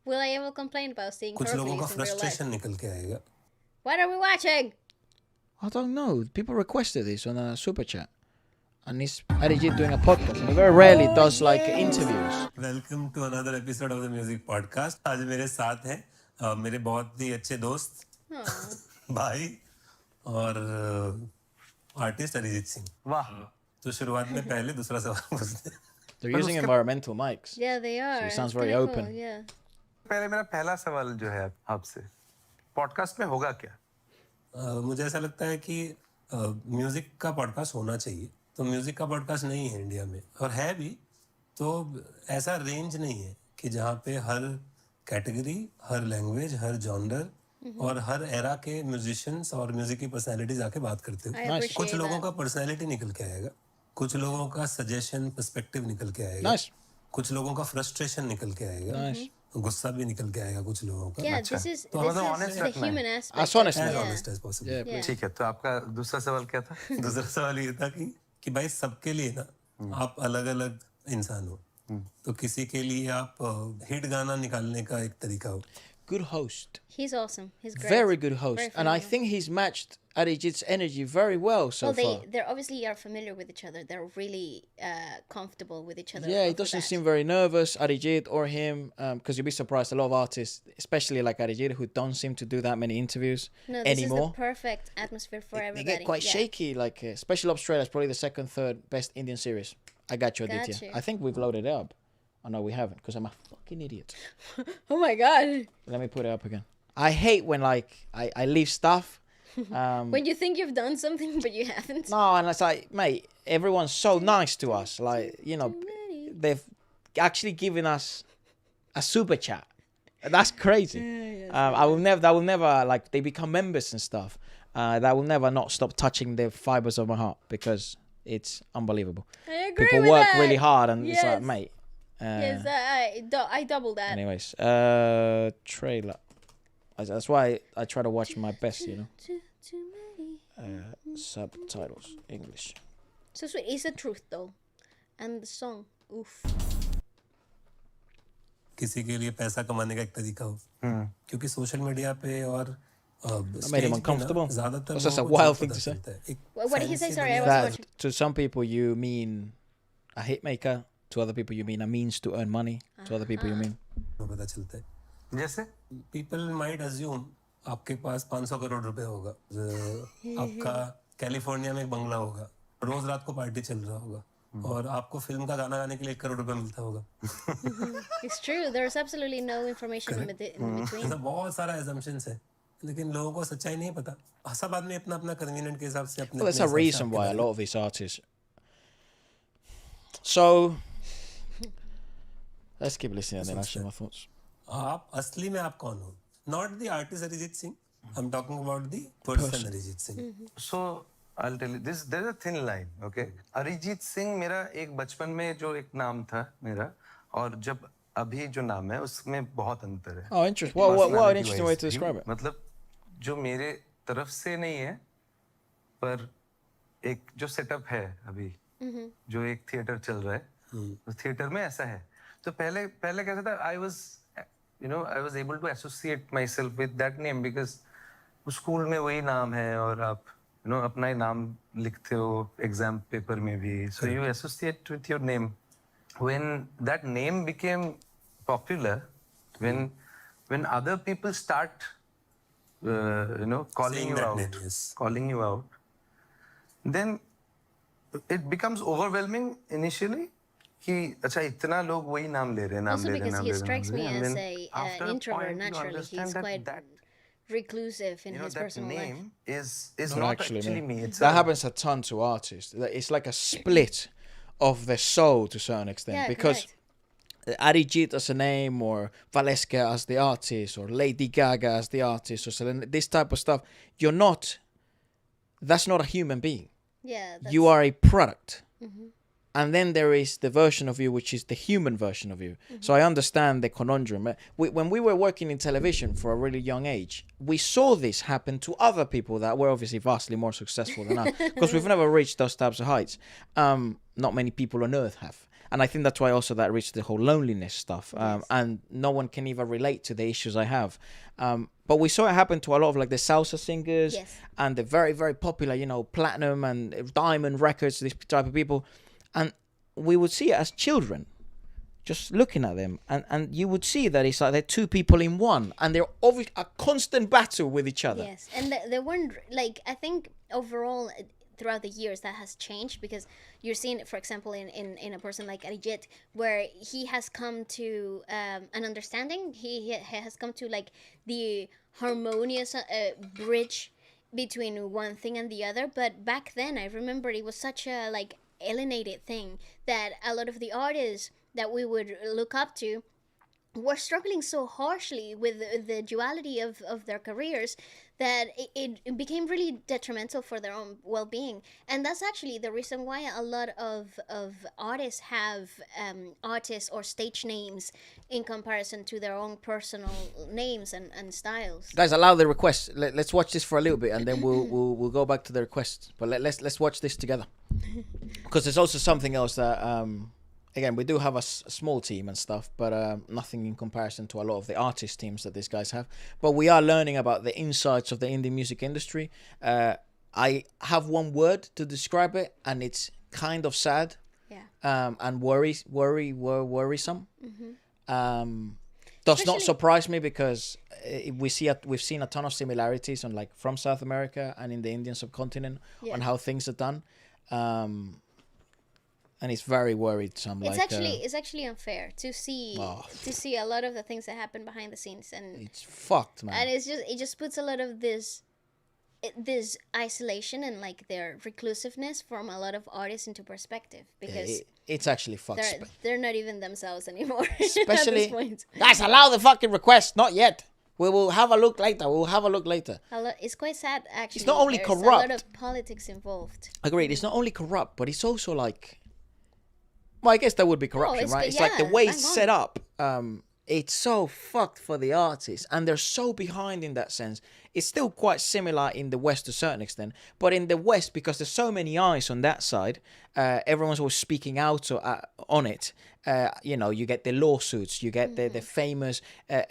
will I ever complain about seeing कुछ लोगों का Hercules in real life? frustration निकल के आएगा. What are we watching? I don't know. People requested this on a super chat. And it's Arijit doing a podcast. And he very rarely does like interviews. Welcome to another episode of the Music Podcast. आज मेरे साथ हैं मेरे बहुत ही अच्छे दोस्त भाई और आर्टिस्ट अरिजीत सिंह. वाह. तो शुरुआत में पहले दूसरा सवाल पूछते हैं. They're using environmental mics. Yeah, they are. So it sounds It's very kinda open. cool, yeah. पहले मेरा पहला सवाल जो है आपसे, पॉडकास्ट में होगा क्या? मुझे ऐसा लगता है कि म्यूजिक का पॉडकास्ट होना चाहिए. तो म्यूजिक का पॉडकास्ट नहीं है इंडिया में, और है भी तो ऐसा रेंज नहीं है कि जहाँ पे हर कैटेगरी, हर लैंग्वेज, हर जॉनर और हर एरा के म्यूजिशियंस और म्यूजिक की पर्सनैलिटीज आके बात करते हो. appreciate कुछ लोगों का पर्सनैलिटी निकल के आएगा, कुछ लोगों का सजेशन पर्सपेक्टिव निकल के आएगा, Nice. कुछ लोगों का फ्रस्ट्रेशन निकल के आएगा, गुस्सा भी निकल के आएगा कुछ लोगों का. Yeah, this is honest the रखना है. human aspect. As honest As Yeah. honest as possible. Yeah. ठीक है, तो आपका दूसरा सवाल क्या था? दूसरा सवाल ये था कि भाई सबके लिए ना आप अलग अलग इंसान हो. तो किसी के लिए आप हिट गाना निकालने का एक तरीका हो. Good host. He's awesome. He's great. Very good host. Very And I phenomenal. think he's matched Arijit's energy very well so Well, far. they obviously are familiar with each other. They're really comfortable with each other. Yeah, he off the doesn't bat. seem very nervous, Arijit or him, because you'd be surprised. A lot of artists, especially like Arijit, who don't seem to do that many interviews No, this anymore. is the perfect atmosphere for They everybody. get quite shaky. Like Special Australia is probably the second, third best Indian series. I got you, Got Aditya. you. I think we've loaded it up. Oh no, we haven't, because I'm a fucking idiot. Oh my god! Let me put it up again. I hate when like I leave stuff. When you think you've done something but you haven't. No, and it's like, mate, everyone's so nice to us. Like, you know, they've actually given us a super chat. That's crazy. I will never. That will never like they become members and stuff. That will never not stop touching the fibers of my heart because it's unbelievable. I agree People with work that. really hard, and it's like, Yes. mate. Yes, I double that. Anyways, trailer. That's why I try to watch my best, you know. Too many. Subtitles English. So sweet. It's the truth though, and the song. Oof. किसी के लिए पैसा कमाने का एक तरीका हो. क्योंकि सोशल मीडिया पे और made him uncomfortable. ज्यादातर That's just a लोगों को wild जो thing पता to say. चलता है. एक What did he say? fancy Sorry, I दुनिया was That watching. to some people you mean a hit maker. To other people you mean a means to earn money. To other people you mean. में पता चलता है. जैसे People might assume आपके पास 500 करोड़ रुपए होगा, आपका कैलिफोर्निया में एक बंगला होगा, रोज रात को पार्टी चल रहा होगा, और आपको फिल्म का गाना गाने के लिए 1 करोड़ रुपए मिलता होगा. It's true. There's absolutely no information in between. ऐसा बहुत सारा assumptions है, लेकिन लोगों को सच्चाई नहीं पता. सब आदमी अपना अपना कन्वीनियंट के हिसाब से अपने. Well, there's a reason why a lot of these artists. So let's keep listening and then I'll share my thoughts. आप असली में आप कौन हो? Not the artist Arijit Singh. I'm talking about the person Arijit Singh. so I'll tell you this, there's a thin line, okay? Arijit Singh मेरा एक बचपन में जो एक नाम था मेरा, और जब अभी जो नाम है उसमें बहुत अंतर है. Oh, interesting. What an Personality interesting way to wise. describe it. मतलब जो मेरे तरफ से नहीं है, पर एक जो सेटअप है अभी, जो एक थिएटर चल रहा है, उस थिएटर में ऐसा है. तो पहले कैसा था, I was able to associate myself with that name because school में वही नाम है और आप अपना ही नाम लिखते हो एग्जाम पेपर में भी, so you associate with your name. When that name became popular, when other people start calling Saying you that out, name, yes. then it becomes overwhelming initially कि अच्छा इतना लोग वही नाम ले रहे हैं, Also because he strikes me as an introvert naturally. He's quite that reclusive in his that personal life. name is Not not actually actually me. me. It's That happens a ton to artists. It's like a split of their soul to a certain extent. Yeah, because Arijit as a name, or Waleska as the artist, or Lady Gaga as the artist, or this type of stuff, that's not a human being. Yeah. You are a product. And then there is the version of you, which is the human version of you. So I understand the conundrum. When we were working in television for a really young age, we saw this happen to other people that were obviously vastly more successful than us, because we've never reached those types of heights. Not many people on earth have. And I think that's why also that reached the whole loneliness stuff. And no one can even relate to the issues I have. But we saw it happen to a lot of like the salsa singers and the very, very popular, you know, platinum and diamond records, this type of people. And we would see it as children, just looking at them. And you would see that it's like they're two people in one. And they're obviously a constant battle with each other. Yes, and they weren't, like, I think overall throughout the years that has changed, because you're seeing it, for example, in a person like Arijit, where he has come to an understanding. He has come to like the harmonious bridge between one thing and the other. But back then, I remember it was such a like alienated thing that a lot of the artists that we would look up to were struggling so harshly with the duality of their careers that it became really detrimental for their own well-being. And that's actually the reason why a lot of artists have artists or stage names in comparison to their own personal names and styles. Guys, allow the request. Let's watch this for a little bit, and then we'll go back to the requests. But let's watch this together, because there's also something else that again, we do have a small team and stuff, but nothing in comparison to a lot of the artist teams that these guys have. But we are learning about the insights of the indie music industry. I have one word to describe it, and it's kind of sad. Yeah. And worrisome. Does not surprise me, because we've seen a ton of similarities on like from South America and in the Indian subcontinent on how things are done. And it's very worrisome. It's actually unfair to see a lot of the things that happen behind the scenes, and it's fucked, man. And it just puts a lot of this isolation and like their reclusiveness from a lot of artists into perspective, because it's actually fucked. They're not even themselves anymore. Especially, at this point. Guys, allow the fucking request. Not yet. We will have a look later. It's quite sad, actually. It's not only corrupt. There's a lot of politics involved. Agreed. It's not only corrupt, but it's also like, well, I guess that would be corruption, right? It's like the way it's set up. It's so fucked for the artists, and they're so behind in that sense. It's still quite similar in the West to a certain extent, but in the West, because there's so many eyes on that side, everyone's always speaking out on it. You know, you get the lawsuits, you get the famous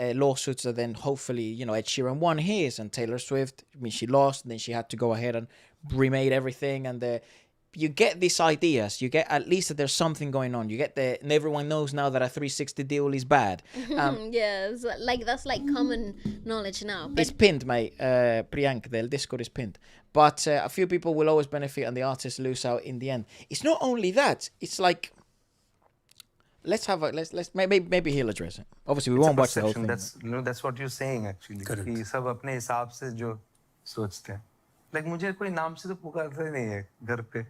lawsuits that then hopefully, you know, Ed Sheeran won his, and Taylor Swift, I mean, she lost, and then she had to go ahead and remade everything, and you get these ideas. You get at least that there's something going on. You get and everyone knows now that a 360 deal is bad. Yes, like that's like common knowledge now. But it's pinned, mate. Priyank, the Discord is pinned. But a few people will always benefit, and the artists lose out in the end. It's not only that. It's like, let's maybe he'll address it. Obviously, we won't watch the whole thing. That's what you're saying actually. कि सब अपने हिसाब से जो सोचते हैं. Like मुझे कोई नाम से तो पुकारता ही नहीं है घर पे.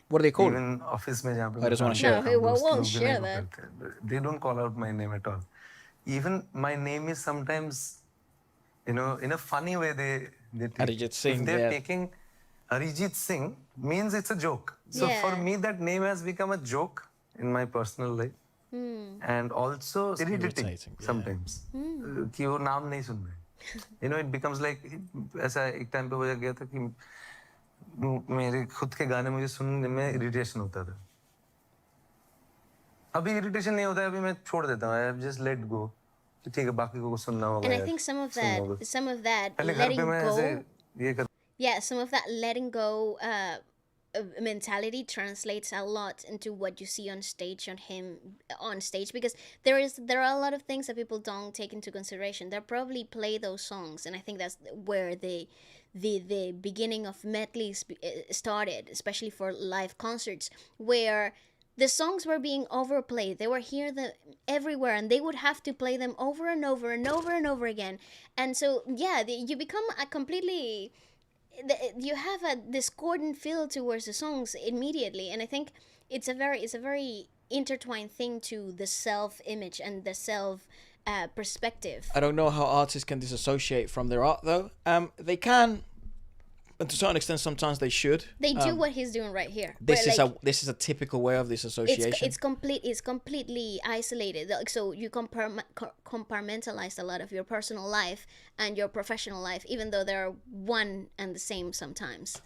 What do they call it? Even office में जहाँ पे I just want to share. No, we won't share that. They don't call out my name at all. Even my name is sometimes, you know, in a funny way they take. Arijit Singh. If they're taking Arijit Singh, means it's a joke. So for me, that name has become a joke in my personal life, and also irritating sometimes. कि वो नाम नहीं सुन रहे. You know, it becomes like ऐसा एक time पे हो गया था कि मेरे खुद के गाने मुझे सुनने में इरिटेशन होता था. अभी इरिटेशन नहीं होता है, अभी मैं छोड़ देता हूँ. I just let go. ठीक है, बाकी को सुनना होगा. And I think some of that letting go. Yeah, some of that letting go mentality translates a lot into what you see on stage because there are a lot of things that people don't take into consideration. They'll probably play those songs, and I think that's where the beginning of medleys started, especially for live concerts, where the songs were being overplayed. They were here everywhere, and they would have to play them over and over and over and over again. And so you become a completely, you have a discordant feel towards the songs immediately. And I think it's a very intertwined thing to the self-image and the self perspective. I don't know how artists can disassociate from their art, though. They can, and to a certain extent, sometimes they should. They do what he's doing right here. This is a typical way of disassociation. It's completely isolated. Like, so you compartmentalize a lot of your personal life and your professional life, even though they're one and the same sometimes.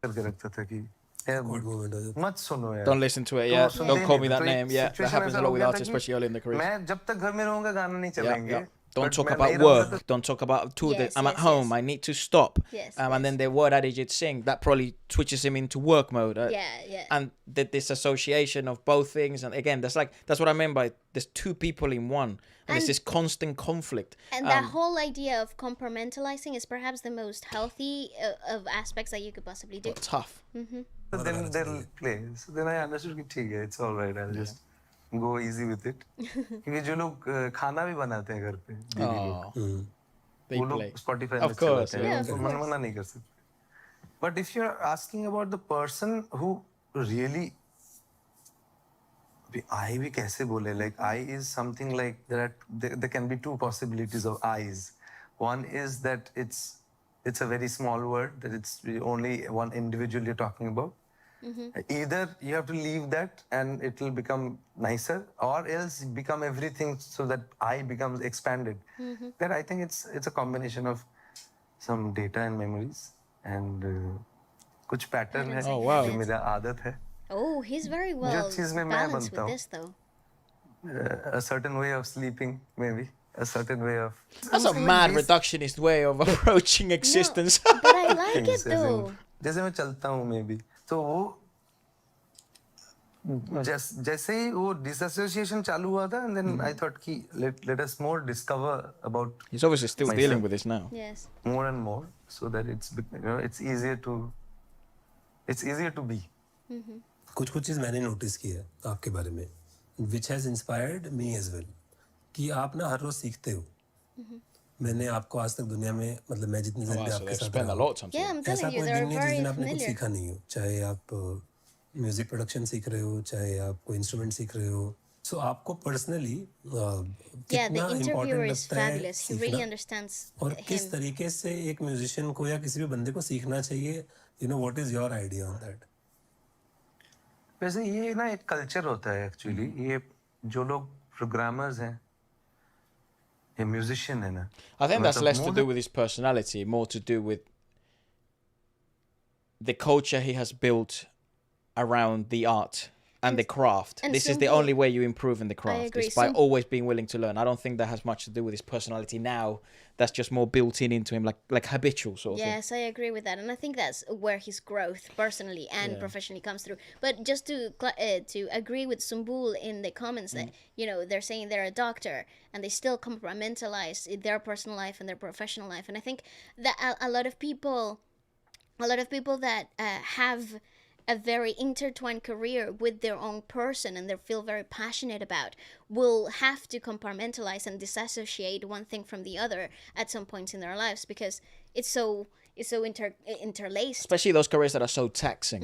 करके रखता था कि awkward moment हो जाता मत सुनो यार, Don't listen to it. तो Yeah. सुनते Don't ही call नहीं me थे। that तो एक name. Yeah. That situation happens ऐसा a lot हो with गया था artists, कि especially early in the careers. मैं जब तक घर में रहूंगा गाना नहीं Yeah, चलाएंगे, yeah. Don't but talk मैं about नहीं रहूंगा work. तो Don't talk about tour. Yes, I'm at yes, home. yes. I need to stop. Yes, And then the word Arijit Singh, that probably switches him into work mode. Yeah. And the disassociation of both things. And again, that's what I mean by there's two people in one. And it's And- this constant conflict. And that whole idea of compartmentalizing is perhaps the most healthy of aspects that you could possibly do. Tough. So then they'll play. So then I understood कि ठीक है, it's all right. I'll just go easy with it. क्योंकि जो लोग खाना भी बनाते हैं घर पे, दीदी लोग, Oh, they वो play. लोग Spotify Of में course, चलाते हैं, yeah, उनको of मना course. मना नहीं कर सकते. But if you're asking about the person who really, I भी कैसे बोले, like I is something like that. There can be two possibilities of eyes. One is that it's a very small word, that it's only one individual you're talking about. Either you have to leave that and it will become nicer, or else become everything so that I becomes expanded. That I think it's a combination of some data and memories and कुछ pattern है Oh, wow. जो मेरा आदत है. Oh, he's very well चीज़ में मैं balanced बनता with हूँ. this, though. A certain way of sleeping, maybe a certain way of. That's a mad reductionist way of approaching existence. No, but I like it, things, as in, though. जैसे मैं चलता हूँ maybe, तो वो जैसे ही वो disassociation चालू हुआ था, and then I thought कि let us more discover about He's obviously still myself. dealing with this now. Yes. more and more, so that it's easier to be. कुछ चीज़ मैंने नोटिस की है आपके बारे में, which has inspired me as well, कि आप ना हर रोज सीखते हो. मैंने आपको आज तक दुनिया में, मतलब मैं जितनी देर Wow, भी so आपके they've साथ spent रहा a हूँ, lot of time. Yeah, I'm ऐसा telling you, कोई they're दिन नहीं है जिस very दिन आपने कुछ familiar. सीखा नहीं हो. चाहे आप म्यूजिक प्रोडक्शन सीख रहे हो, चाहे आप कोई इंस्ट्रूमेंट सीख रहे हो. सो आपको पर्सनली Yeah, the कितना interviewer इम्पोर्टेंट is लगता है fabulous. He really सीखना, understands और किस him. तरीके से एक म्यूजिशियन को या किसी भी बंदे को सीखना चाहिए. What is your idea on that? वैसे ये ना एक कल्चर होता है एक्चुअली. ये जो लोग प्रोग्रामर्स हैं या म्यूजिशियन है ना, I think that's मतलब less to do with his personality, more to do with the culture he has built around the art and the craft. and This is the Sumbu- only way you improve in the craft. agree. It's by always being willing to learn. I don't think that has much to do with his personality now. That's just more built into him, like habitual sort of thing. Yes, I agree with that, and I think that's where his growth, personally and professionally, comes through. But just to agree with Sumbul in the comments that they're saying they're a doctor and they still compartmentalize their personal life and their professional life, and I think that a lot of people that have a very intertwined career with their own person and they feel very passionate about will have to compartmentalize and disassociate one thing from the other at some points in their lives, because it's so interlaced. Especially those careers that are so taxing,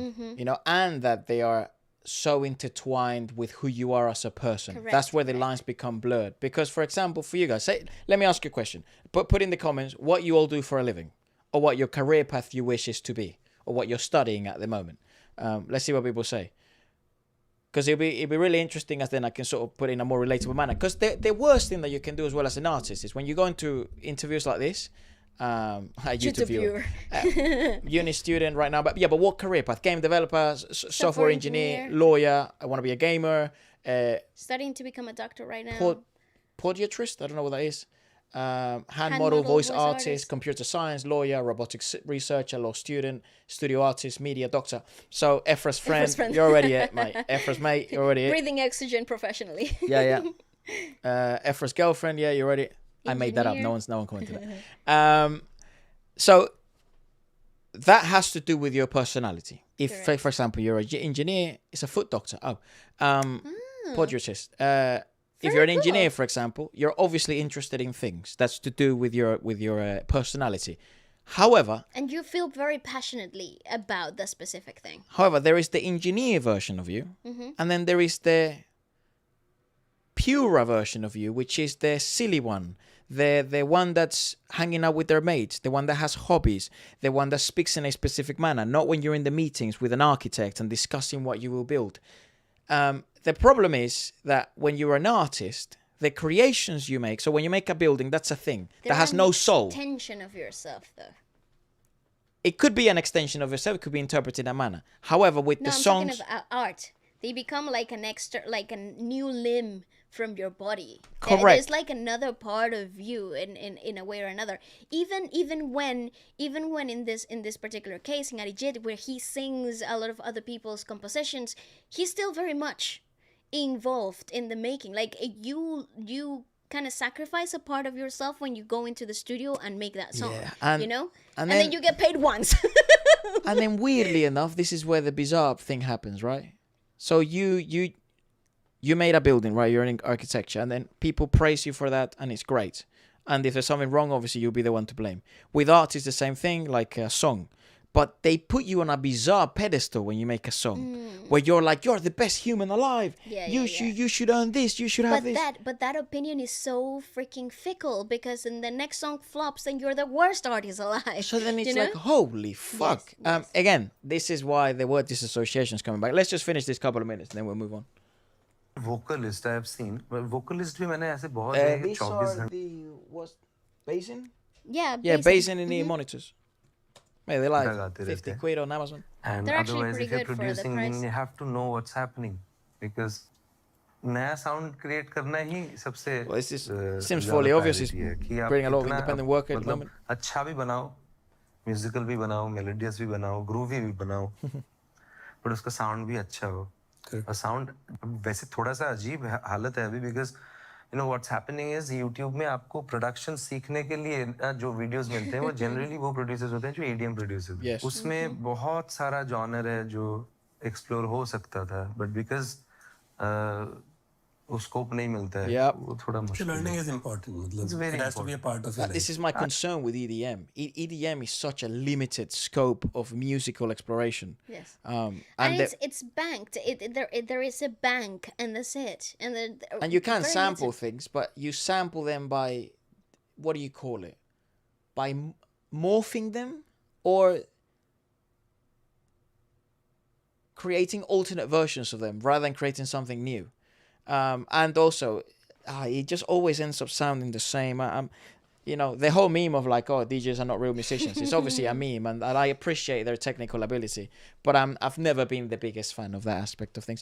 and that they are so intertwined with who you are as a person. Correct, That's where the lines become blurred. Because, for example, for you guys, let me ask you a question. Put in the comments what you all do for a living, or what your career path you wish is to be, or what you're studying at the moment. Let's see what people say, because it'll be really interesting, as then I can sort of put it in a more relatable manner. Because the worst thing that you can do as well as an artist is when you go into interviews like this, a YouTube viewer, uni student right now, but what career path? Game developer, software engineer, lawyer. I want to be a gamer. Studying to become a doctor right now. Podiatrist, I don't know what that is. Hand model, voice artist, computer science, lawyer, robotics researcher, law student, studio artist, media doctor. So Efra's friend, you're already it, mate. Efra's mate, you're already it. Breathing oxygen professionally. Yeah. Efra's girlfriend, yeah, you're already. I made that up. No one commented that. So that has to do with your personality. If, for example, you're an engineer, it's a foot doctor. Podiatrist. If you're an engineer, for example, you're obviously interested in things that's to do with your personality. However, and you feel very passionately about the specific thing. However, there is the engineer version of you, and then there is the purer version of you, which is the silly one, the one that's hanging out with their mates, the one that has hobbies, the one that speaks in a specific manner, not when you're in the meetings with an architect and discussing what you will build. The problem is that when you're an artist, the creations you make, so when you make a building, that's a thing that has no soul. Tension of yourself, though. it could be an extension of yourself. It could be interpreted in that manner. However, with the songs, talking of art. They become like an extra, like a new limb from your body. Correct. There's like another part of you in a way or another. Even when in this particular case in Arijit, where he sings a lot of other people's compositions, he's still very much involved in the making. Like you kind of sacrifice a part of yourself when you go into the studio and make that song. Yeah, you know, and then you get paid once. And then weirdly enough, this is where the bizarre thing happens, right? So you made a building, right? You're in architecture, and then people praise you for that, and it's great. And if there's something wrong, obviously you'll be the one to blame. With art, it's the same thing, like a song. But they put you on a bizarre pedestal when you make a song, where you're like, you're the best human alive. You should earn this. You should have this. But that opinion is so freaking fickle, because in the next song flops, then you're the worst artist alive. So then it's like, holy fuck. Yes. Again, this is why the word disassociation is coming back. Let's just finish this couple of minutes, and then we'll move on. Vocalist I have seen, but vocalist भी मैंने ऐसे बहुत These are the basin? Yeah, basin in the monitors. Yeah, they're like 50 quid on Amazon. And they're actually otherwise, pretty if you're good for the producing, price. then you have to know what's happening, because नया sound create करना ही सबसे Well, this seems fairly obvious. It's कि आप bringing a lot of कितना independent work at the moment. अच्छा भी बनाओ, musical भी बनाओ, melodious भी बनाओ, groovy भी बनाओ, but उसका sound भी अच्छा हो. और sound वैसे थोड़ा सा अजीब हालत है अभी, because you know what's happening is YouTube में आपको production सीखने के लिए जो videos मिलते हैं वो generally वो producers होते हैं जो EDM producers. Yes. उसमें बहुत सारा genre है जो explore हो सकता था, but because वो scope नहीं मिलता है, वो थोड़ा मुश्किल है. Learning is important. It's very it has to be a part of it. This is my concern with EDM. EDM is such a limited scope of musical exploration. Yes. And it's banked. There is a bank, and that's it. And you can sample things, but you sample them by, what do you call it? By morphing them, or creating alternate versions of them rather than creating something new. And also, it just always ends up sounding the same. You know, the whole meme of like, oh, DJs are not real musicians. It's obviously a meme, and I appreciate their technical ability, but I've never been the biggest fan of that aspect of things.